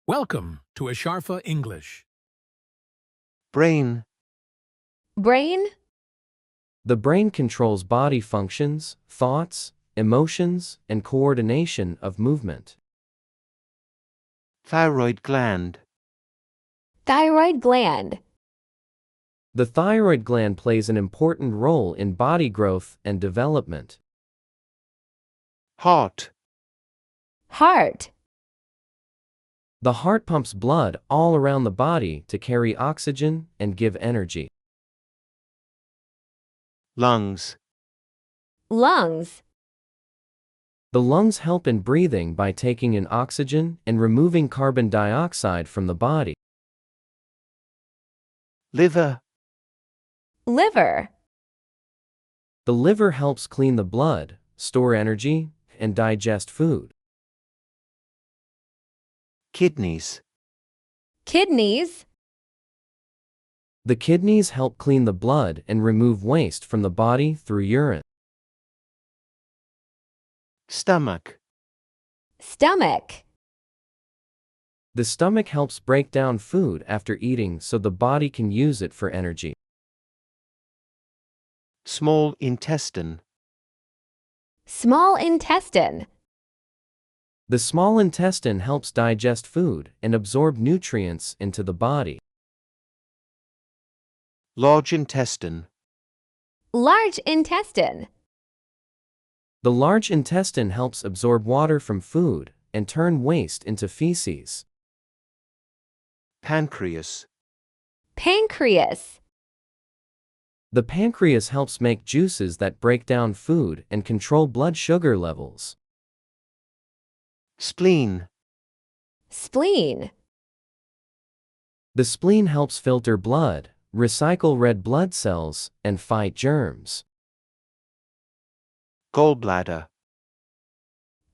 Welcome to Asharfa English. Brain. Brain, The brain controls body functions, thoughts, emotions, and coordination of movement. Thyroid gland. thyroid gland, The thyroid gland plays an important role in body growth and development. Heart. heart, The heart pumps blood all around the body to carry oxygen and give energy. Lungs. lungs, The lungs help in breathing by taking in oxygen and removing carbon dioxide from the body. Liver. liver, The liver helps clean the blood, store energy, and digest food. Kidneys. kidneys, The kidneys help clean the blood and remove waste from the body through urine. Stomach. stomach, The stomach helps break down food after eating so the body can use it for energy. Small intestine. small intestine, The small intestine helps digest food and absorb nutrients into the body. Large intestine. large intestine, The large intestine helps absorb water from food and turn waste into feces. Pancreas. pancreas, The pancreas helps make juices that break down food and control blood sugar levels. Spleen. spleen, The spleen helps filter blood, recycle red blood cells, and fight germs. Gallbladder.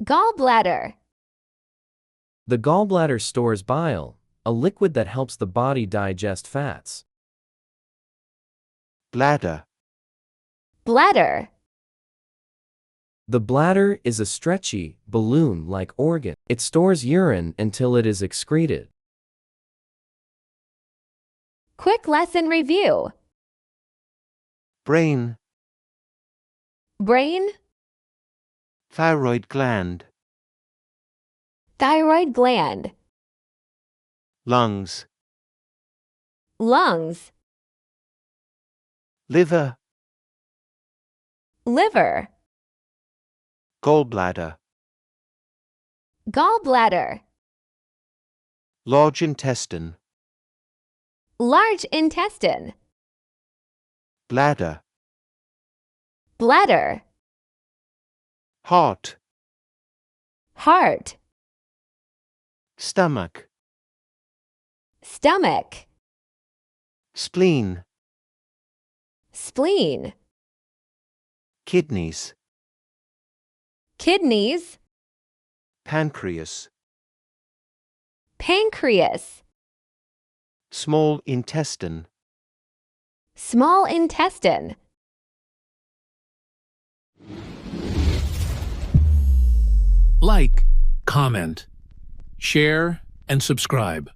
gallbladder, The gallbladder stores bile, a liquid that helps the body digest fats. Bladder. bladder, The bladder is a stretchy, balloon-like organ. It stores urine until it is excreted. quick lesson review, Brain. brain, Thyroid gland. thyroid gland, Lungs. lungs, Liver. liver, Gallbladder. gallbladder, Large intestine. large intestine, Bladder. bladder, Heart. heart, Stomach. stomach, Spleen. spleen, Kidneys. kidneys, Pancreas. pancreas, Small intestine. small intestine. Like, comment, share, and subscribe.